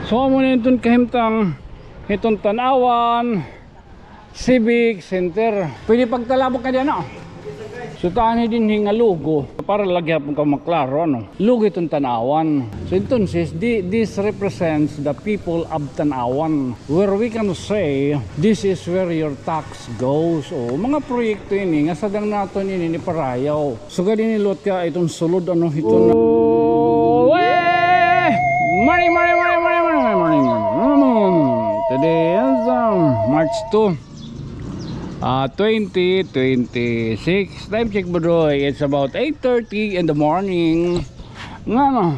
So amo na itong kahimtang itong Tanawan Civic Center. Pwede pagtalabog ka dyan, no? So tani din hinga lugo para lagyan po ka maklaro, ano? Lugo itong Tanawan. So entonces this represents the people of Tanawan, where we can say this is where your tax goes. O mga proyekto ini nga sadang naton ini ni Parayaw. So gani nilot ka itong sulod, ano, ito na morning. Today is March 2 2026. Time check, Budoy. It's about 8:30 in the morning. Nga no.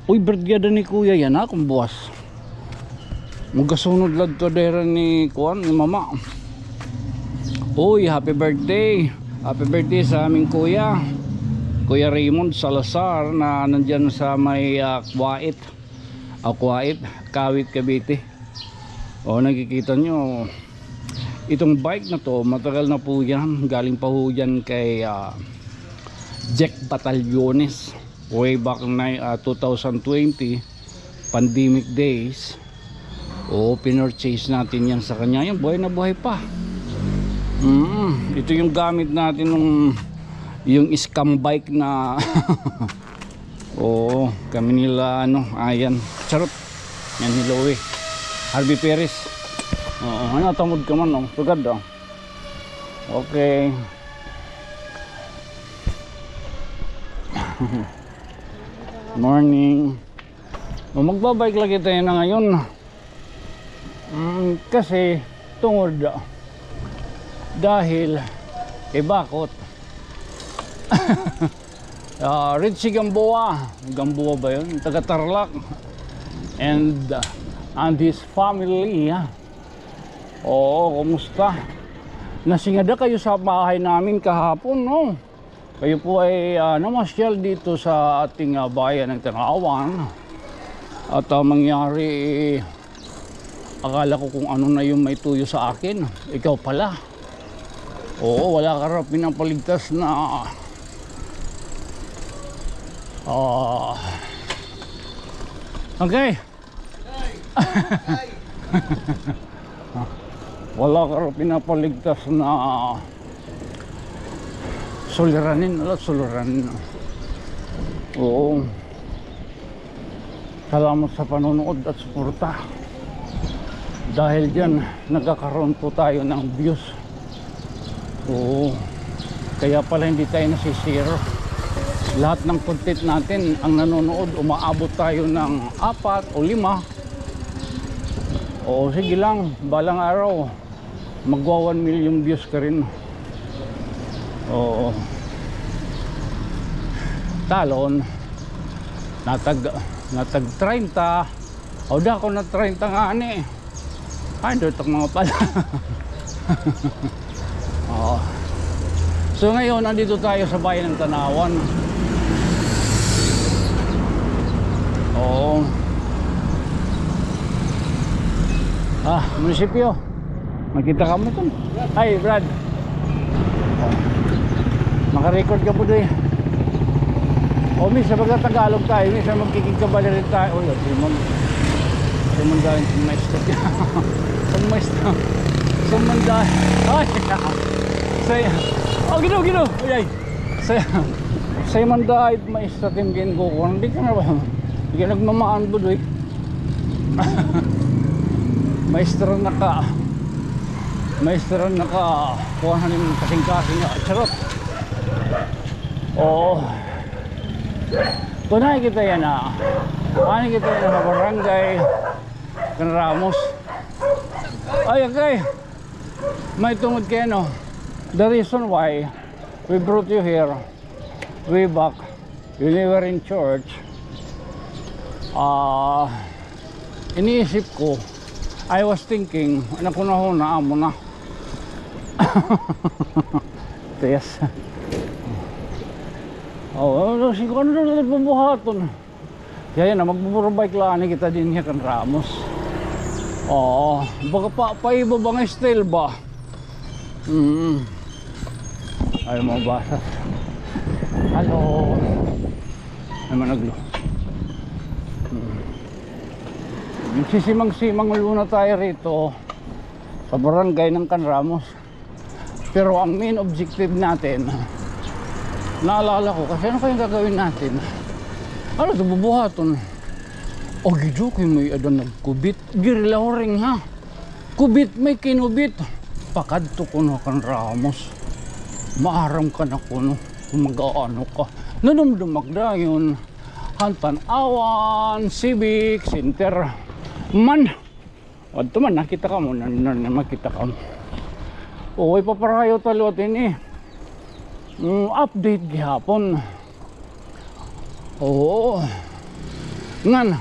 Uy, birthday ni kuya yan, ha, kung buwas. Magasunod lang to dera ni kuwan, ni mama. Uy, happy birthday. Happy birthday sa aming kuya. Kuya Raymond Salazar na nandyan sa may Kuwait, Kawit, Cavite. O, nakikita nyo itong bike na to, matagal na po yan. Galing pa po yan kay Jack Batallones way back na 2020 pandemic days. O, pinurchase natin yan sa kanya. Yan, buhay na buhay pa. Ito yung gamit natin nung yung scam bike na oo, kami nila ano, ayan, charot yan, Hilowe Harvey Perez. Oo, ano, tamod ka man, no? Sugad, oh. Okay. Morning. Magbabike lagi tayo na ngayon. Kasi tungod dahil kay bakot Richie Gamboa ba yun? Taga Tarlac and his family. Oo, kumusta? Nasingada kayo sa bahay namin kahapon, no? Kayo po ay namasyal dito sa ating bayan ng Tanawan. At mangyari, akala ko kung ano na yung may tuyo sa akin. Ikaw pala. Oo, wala ka raw pinapaligtas na okay. Wala ka raw pinapaligtas na suliranin. Oo. Salamat sa panonood at suporta. Dahil dyan, nagkakaroon po tayo ng views. Oo. Kaya pala hindi tayo nasisiro. Lahat ng content natin, ang nanonood, umaabot tayo ng 4 o 5. Oo, sige lang, balang araw magwa 1 million views ka rin. Oo. Talon natag 30. O da ko na 30 nga ani. Ay, dotok mga pala. Oo. So ngayon, nandito tayo sa bayan ng Tanawan. Oo. Munisipyo. Makita ka mo ito. Hi, Brad. Makarecord ka po doon. O, misa magkatagalog tayo. Misa magkikigkabali rin tayo. Uy, Simon dahil sa maestro. Simon dahil. Ay, saya. Oh, gino. Ay. Simon dahil maestro timkin ko. Hindi ka na ba? Hindi ka nagmamaan po doon. Maestro na kuha na yung kasing-kasing charot. Oo. Tunay kita yan na sa barangay Canramos. Ay, okay. May tungod kayo, no? The reason why we brought you here way back when we were in church, iniisip ko, I was thinking, anak ko na ho, naamo na. Yes. Oh, siguro na nagbubuhaton. Kaya na, magbuburo-bike lang kita din here kan Ramos. Oo, baka paiba ba nga style ba? Ay, mga basas. Hello. Ay, managlo. Magsisimang-simang muna tayo rito sa barangay ng Canramos. Pero ang main objective natin, naalala ko kasi ano kayong gagawin natin? Ano ito, bubuhaton? O gidyo kayo may adan nagkubit. Girilaw ring ha. Kubit may kinubit. Pakadto ko na Canramos. Maaram ka na ko no. Kung mag-aano ka. Nanumdumag na yun. Hantan Awan, Civic Center. Man. At man, nakita ka mo. Nakita ka mo. O, ipaparayo talo din update gihapon. Oo. Ngan.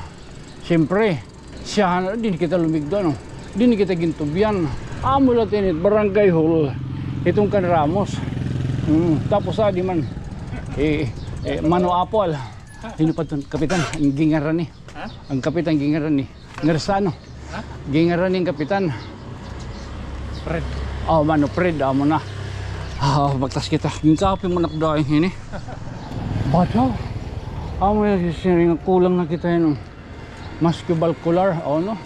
Siyempre. Siya, din kita lumigdo no. Din kita gintubyan. Amo natin barangay hall. Itong Canramos. Tapos di man. Mano Apol. Sino pa ito? Kapitan, ang gingaran ni. Ang kapitan gingaran ni. Nersano. Gingaran ni ang kapitan. Fred. Oh, Mano Fred, amo na. Bagtas kita. Yung kapi mo nakdahin ini. Badaw. Amo na sisiring kulang na kita yun. Mascubalcular. O no?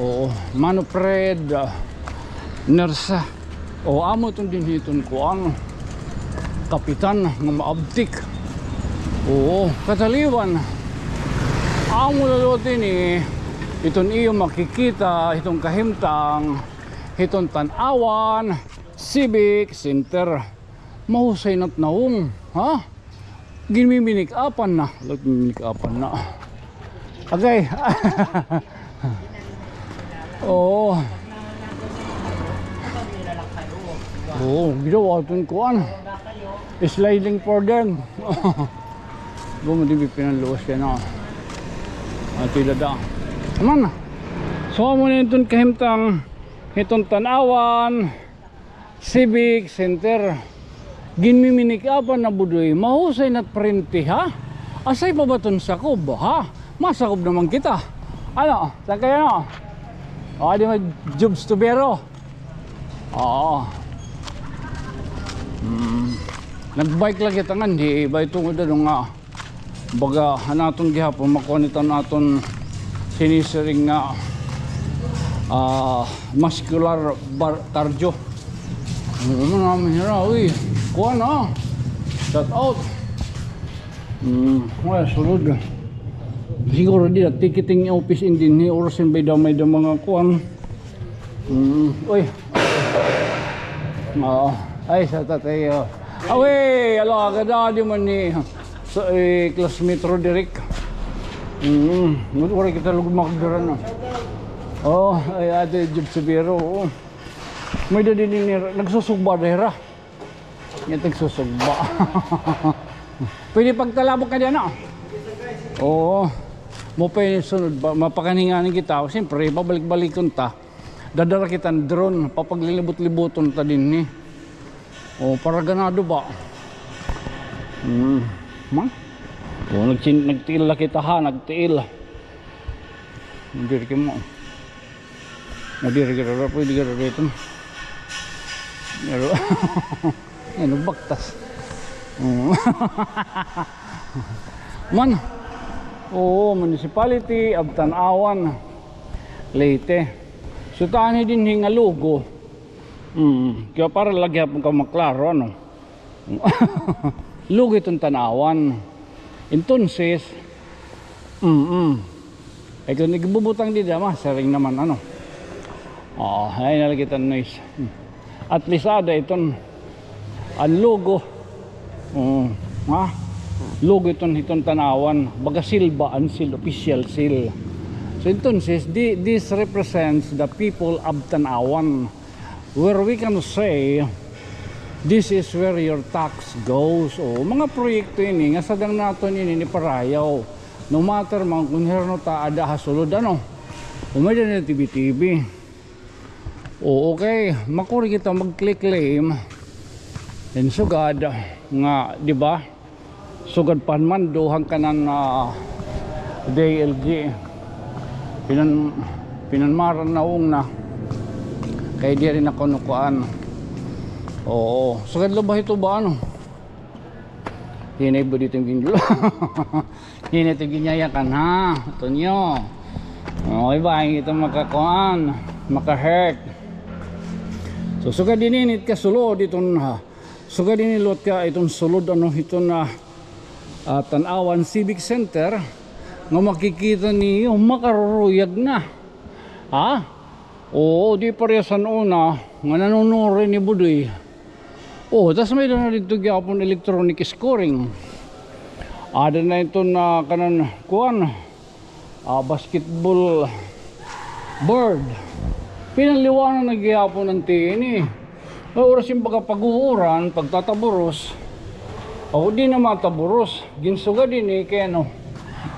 Oo. Mano Fred. Nersa. O amo itong dinhiton ko. Ano? Kapitan nga maabtik. Oo, kataliwan. Ang mulalotin itong iyo makikita, itong kahimtang, itong Tanawan, Civic Center. Mahusay na't naong, ha? Gimiminikapan na. Gimiminikapan na. Okay. Oo. Oo, ginawa itong kuwan. Sliding for them. Bumudi pinaluwas yan ako. Tila da. Naman. So mo na itong kahimtang itong Tanawan Civic Center. Ginmiminikapan na budoy. Mahusay na't printi ha. Asay pa ba itong sakob ha? Masakob naman kita. Ano? Saan kayo no? O di mag jobs to bero. Oo. Nagbike lang kita nga, hindi iba itong nga baga naton gihapon makonitan naton sinisiring nga muscular cardio. Ano namin hira, uy kuha na shout out. Well, sulod siguro di na ticketing office in din ni orasin by damay da mga kuhan. Uy ay sa tatay away, alo agad di man ni sa classmate Roderick. Wala kita lugod makagdaran. Oh, ay ate job sa biro. Oh. May dadi ni nagsusugba dahira. Nga nagsusugba. Pwede pagtalabok ka diyan, no? Oo. Mo pa yung sunod, mapakaninganin kita. Siyempre, babalik-balikon ta. Dadara kita ng drone, papaglilibot-libuton ta din ni. O, para ganado ba? Man? O, nagtiil na kita ha, nagtiil. Nadiri ka mo. Nadiri ka rin, pwede ka rin ito. Yan, baktas. Man, oo, municipality of Tanawan, Leyte. So, tani din hingalugo. Kaya para lagyan ka maklaro, ano? Lugo itong Tanawan. Entonces, ay kung nagbubutang di dama, saring naman, ano? Ay nalagitan noise. At least ada itong ang logo. Logo itong Tanawan. Baga silba, ang seal, official seal. So entonces, this represents the people of Tanawan. Where we can say this is where your tax goes. O mga proyekto ini nga sadang naton ini ni parayaw. No matter man kung herno ta ada hasulod ano. Umay na TV. O okay, makuri kita mag-click claim. And sugad nga, di ba? Sugad pan man duhang kanan DLG. Pinanmaran na na. Kaya di rin ako nukuan. Oo. Sugad lo ba ito ba ano? Hinay ba dito yung ginlo? Init yung ginyayakan ha. Ito nyo. Okay ba? Ito makakuan. Maka-hurt. So suga dininit ka sulod itong suga dinilot ka itong sulod ano ito na Tanawan Civic Center nga makikita niyo makaruruyag na. Ha? Oo, di paresan una nga nanunuri ni Budoy. Oh, tas may na dito gyapon electronic scoring. Ada na ito na kanan kuan basketball board. Pinaliwanan na gyapon ng tini. Oras yung pagkapaguuran, pagtataburos. O di na mataburos. Ginsuga din kaya no.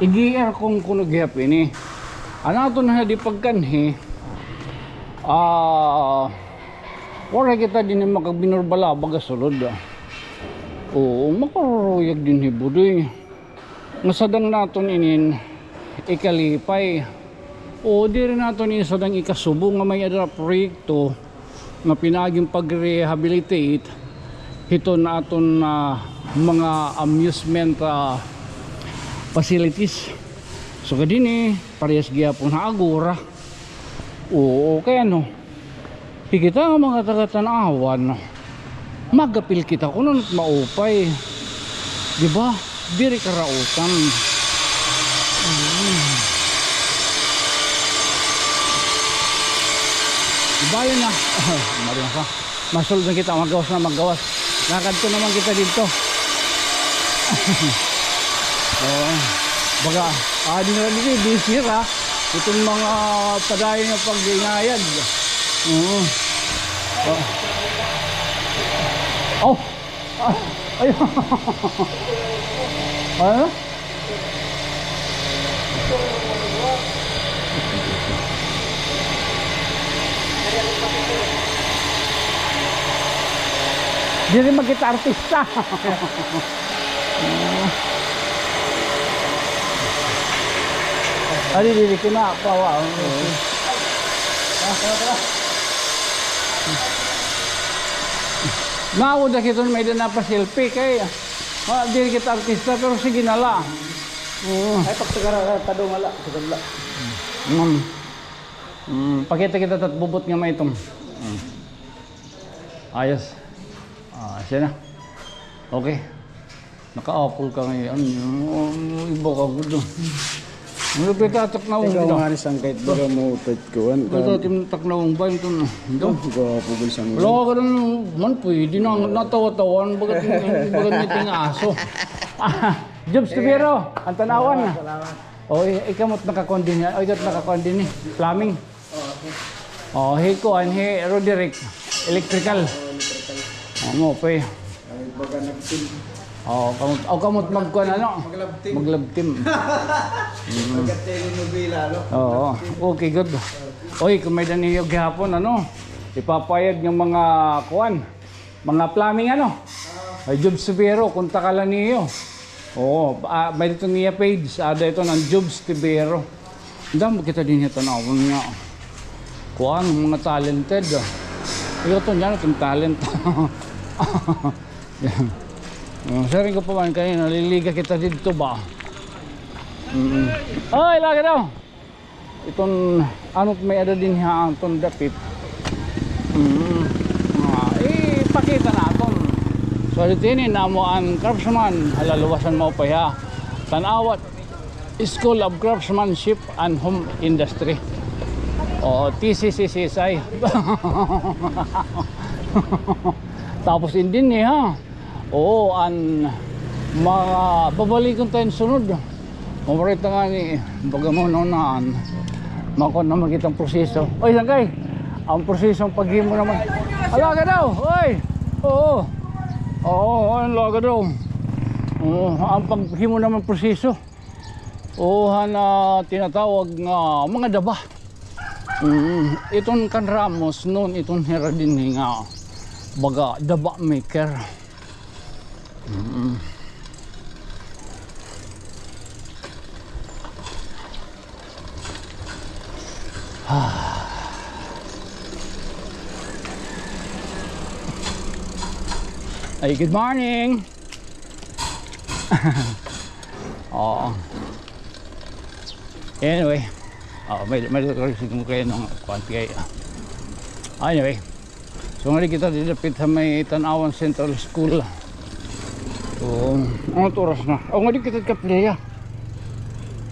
Igi-air kung kuno gyap ini. Anato na di pagkanhi. Wala kita din makabinurbala baga sulod. Oo, makaruruyag din ni Budoy. Masadang naton inin ikalipay. O di rin naton isadang ikasubo nga may adra proyekto nga pinaging pag-rehabilitate ito na aton mga amusement facilities. So kadini parehas gyapon na agora. Oo, kaya no. Kita nga mga taga-Tanawan magapil kita kuno maupay. Di ba? Diri karautan. Bayan na. Mariang ka. Masulod na kita maggawas na maggawas. Nakadto naman kita dito. Baga, di na dito bisira. Itong mga padayon na pag-ingayad. Ayun. Ano? Di rin magkita artista. Dili ko na pawa. Maawod na kita may na pa selfie kay dili kita artista pero sige na la. Ay pagsagara tadong ala, sagala. Pakita kita tat bubot nga may itong. Ayos. Siya na. Okay. Naka-apple ka ngayon. Iba ka gusto. Ano ba tatak na ung ikaw nga rin sang kahit baga mo utot ko. Ito tak na ung ba ito na. Ito. Ikaw pugol sang Wala ka rin man pwede na natawa-tawan. Bagat ngiting aso. Jobs to Biro. Ang Tanawan na. O ikaw mo't nakakondin yan. O ikaw nakakondin ni. Plumbing. O hiko an he Roderick. Electrical. Mo pa eh. baga nagtim. Kamot magkuhan ano? Maglabtim. Maglabtim. Bagat telenovela, no? Oo. Okay, good. Oy, kung may daniyo gihapon, ano? Ipapayag ng mga kuan, mga plumbing ano? Ay Jobs Tibero, kunta ka lang niyo. Oo, may dito niya page, ada ito ng Jobs Tibero. Dami kita din ito na nga. Kuan, mga talented. Ito niyan, itong talent. Saring ko pa man kayo, naliliga kita dito ba? Ay, lagi daw! Itong, ano't may ada din ha, itong dapit. Ipakita na itong. So, dito yun, namo ang craftsman, halaluwasan mo pa ya. Tanawat, School of Craftsmanship and Home Industry. O, TCCCSI. Tapos din eh ha. Oo, mga babalikan tayong sunod. Mamarita nga ni bagamon naan. Makon na makitang proseso. Oy, langkay. Ang prosesong paghimo naman. Alaga daw. Oy. Oo. Oo, ang laga daw. Oo, ang paghimo naman proseso. Oo, na tinatawag nga mga daba. Itong Kanramos noon, itong Heradin nga baga daba maker. Ay, good morning. Oo. Anyway, may kasi kung kayo ng kwanti kayo. Anyway, so nga kita didapit sa may Tanawan Central School. So, ano oras na? Nga di kita kapilya.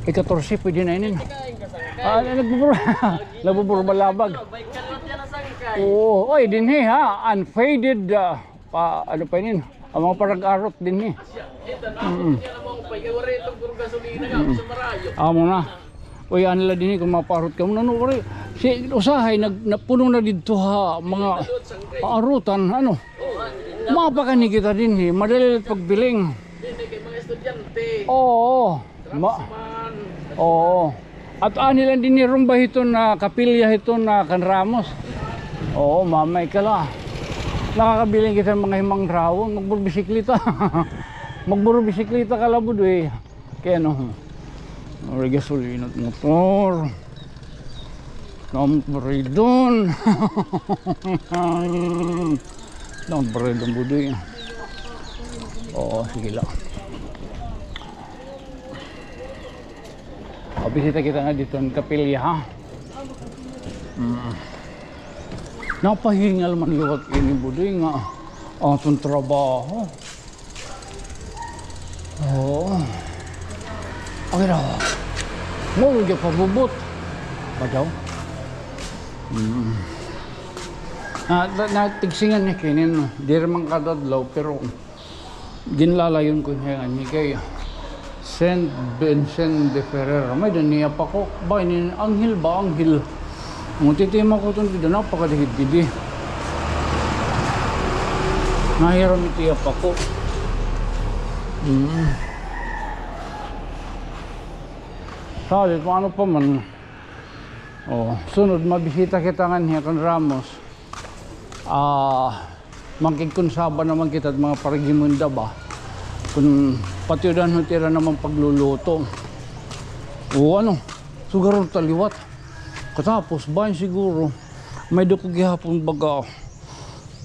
14 pwede na inin. Nagbuburo balabag. Oo, oy din ha, unfaded ano pa yun, ang mga parag-arot din amo na. Oy anila din kung maparot ka mo no si usahay napuno na dito ha mga arutan ano. Mapakani kita din madali pagbiling. Mga estudyante. Oo. Oo. At anilang din ni rumba ito na kapilya ito na kanramos. Oo, mamay ka la. Nakakabiling kita mga himang rawon, magburo-bisikleta. Magburo-bisikleta ka labod eh. Kaya no, gasolina at motor. Namperidon. Namperidon budoy. Oo, sige lang. Bisita kita nga dito ng kapilya ha. Napahingal man luwag ini budoy nga ang itong trabaho. Oo. Okay na. Mawag yung pabubot. Ba daw? Natigsingan niya kinin. Di rin kadadlaw pero ginlalayon ko niya nga kay Saint Vincent de Ferrer. May daniya pa ko. Ba, ini anghel ba? Anghel. Ang titima ko itong dito, napakadihid-didi. Nahiram itiya pa ko. Salit, ano pa man. Sunod, mabisita kita nga niya kan Ramos. Mangkikonsaba naman kita at mga paragimunda ba. Kung patiudan tira naman pagluluto. O ano, sugarong taliwat. Katapos bayan siguro may dako gihapon baga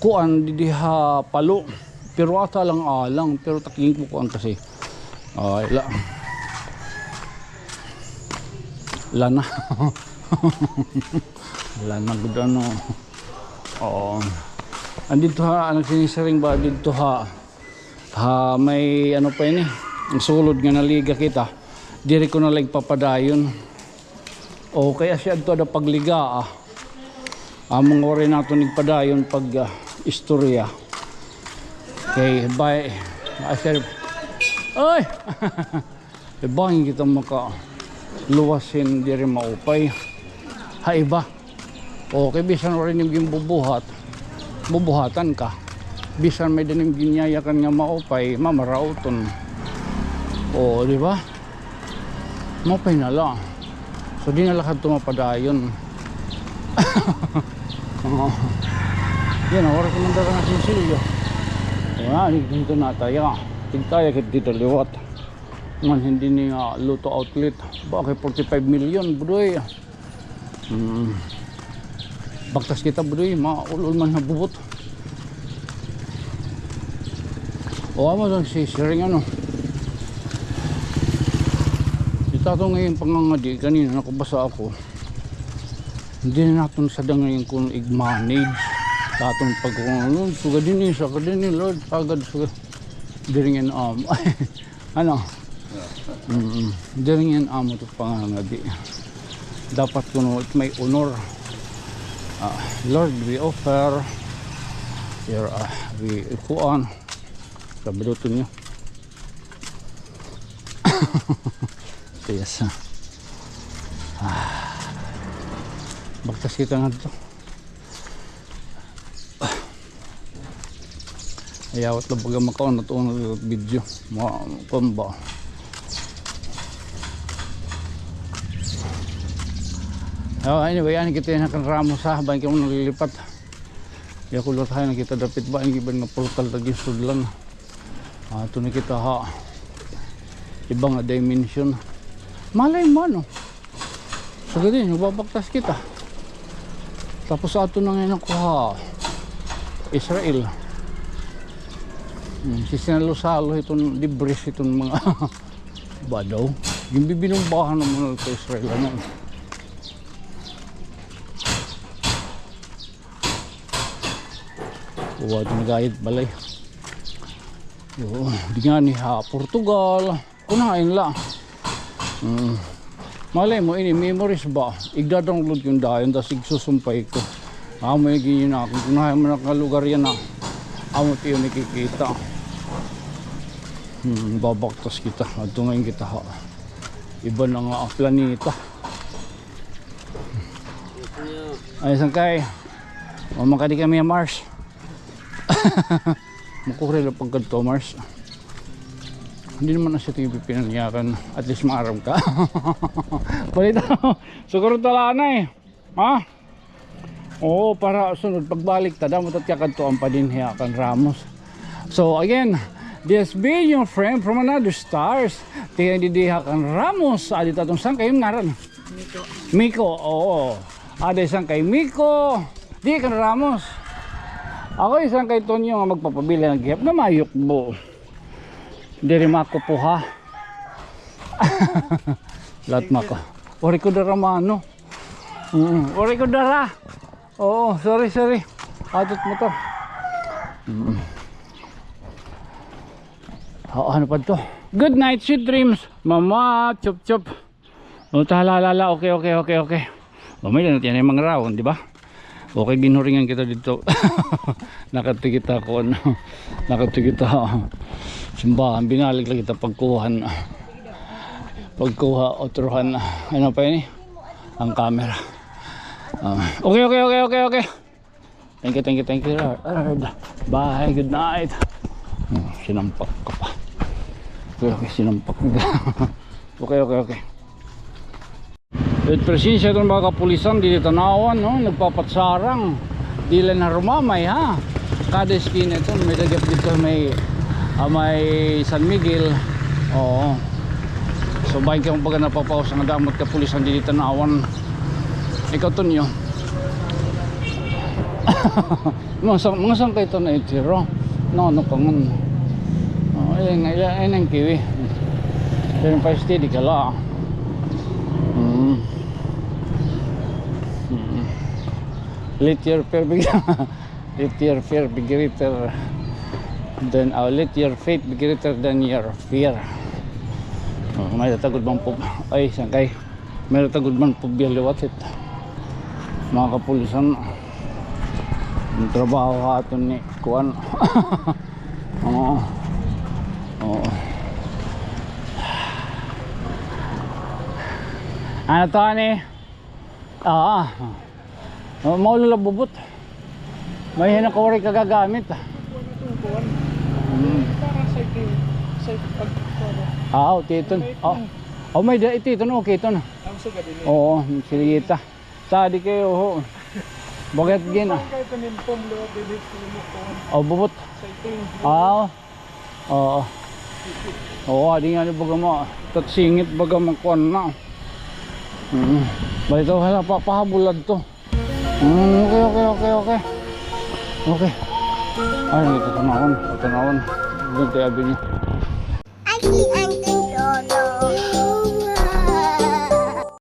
kuan diha palo pero ata lang alang pero taking ko kuan kasi lana lana gud ano. Andito ha ang sinisaring ba dito ha may ano pa ini ang sulod nga naliga kita diri ko na lang papadayon. O kaya siya ito ada pagliga mga orin nato nagpadayon pag istorya kay bay asir ay ibang kita maka luwasin diri maupay ha iba okay bisan orin yung bubuhatan ka bisan may dinim ginyayakan nga maupay mamarauton o di ba maupay na lang. So di na lakad tumapadayon. Yan, oras naman daw na sinsilyo. Ayan, dito na tayo. Tigtaya kit dito liwat. Man hindi niya luto outlet. Bakit 45 million, budoy. Bagtas kita, budoy. Maulol man na bubot. O, ama lang si Siring ano. Ito ngayon pangangadi, kanina nakabasa ako. Hindi na natin sadang ngayon kung i-manage. Tatong pagkakong, suga din Lord, agad suga. Diringin ano? Diringin ito pangangadi. Dapat kuno may honor. Lord, we offer your, we kuan. Kabiluto niyo. Yes. Bagtas kita nga dito. Ayawat lang baga makaon na ito ang video. Pamba. Anyway, yan kita yung nakanramos ha. Bayan ka mo nalilipat. Kaya kulot tayo na kita dapit ba. Ang iban nga portal taging sudlan. Ito na kita ha. Ibang dimension. Malay mo no. So ganyan, babagtas kita. Tapos ato na ngayon nakuha Israel. Sinalo-salo itong debris itong mga badaw. Yung bibinumbahan naman ito Israel naman. Huwag nagayad balay. Di nga ni ha, Portugal. Kunain lang. Malay mo, ini memories ba? Igda-download yung dayon, tapos igsusumpay ko. May ganyan na. Kung kunahin mo na kalugar yan na. Amo tayo nakikita. Babaktas kita. At ngayon kita ha. Iba na nga ang planeta. Ay, sangkay. Makadi kami ang Mars. Makuri lang pagkadto Mars. Hindi naman na siya tingin pinanyakan. At least maaraw ka. Palito. Siguro tala na eh. Ha? Oo, para sunod pagbalik tada mo tatyakad to ang padinhiyakan Ramos. So again, this being your friend from another stars. Tingin didihakan Ramos. Adi tatong saan kayong ngaran? Miko. Oo. Adi saan kay Miko. Di kan Ramos. Ako isang kay Tonyo nga magpapabili ng gihap na mayok mo. Diri mako po ha. Lahat mako. Ori ko dara mano. Ori ko dara. Oo, sorry. Atot motor. Ano pa to? Good night, sweet dreams. Mama, chop. O talalala, okay. May na natin yung mga raon, di ba? Okay, ginuringan kita dito. Nakatigita ko, nakatigita. Simbahan, binalig lang kita pagkuhan. Pagkuha, otruhan. Ano pa yun eh? Ang camera. Okay. Thank you. Bye, good night. Sinampak ka pa. Okay, sinampak ka. Okay. At presensya itong mga kapulisan di tanawan, no? Nagpapatsarang dila na rumamay ha. Kada skin ito may dagap dito, may San Miguel. Oo. So baik kang baga napapawas ang damot kapulisan di tanawan. Ikaw to niyo. Mga sang kayo ito na itiro. No pangun. Ayan ang kiwi. Pero pa steady ka la. Let your fear be greater than let your faith be greater than your fear. May tatagod bang po ay sangkay. May tatagod man po bialiwatit. Mga kapulisan. Ang trabaho haton ni kuan. Oo. Ano to ni? Maulala bubot. May hinakawari kagagamit. Titon. May titon, okay ito na. Oo, silita. Sadi kayo, bagat gina. Bubot. Adi nga baga mo. Tatsingit baga magkuhan na. Balito hala papahabulad to. Okay. Ay, ito tanawon. Ganti abi niya.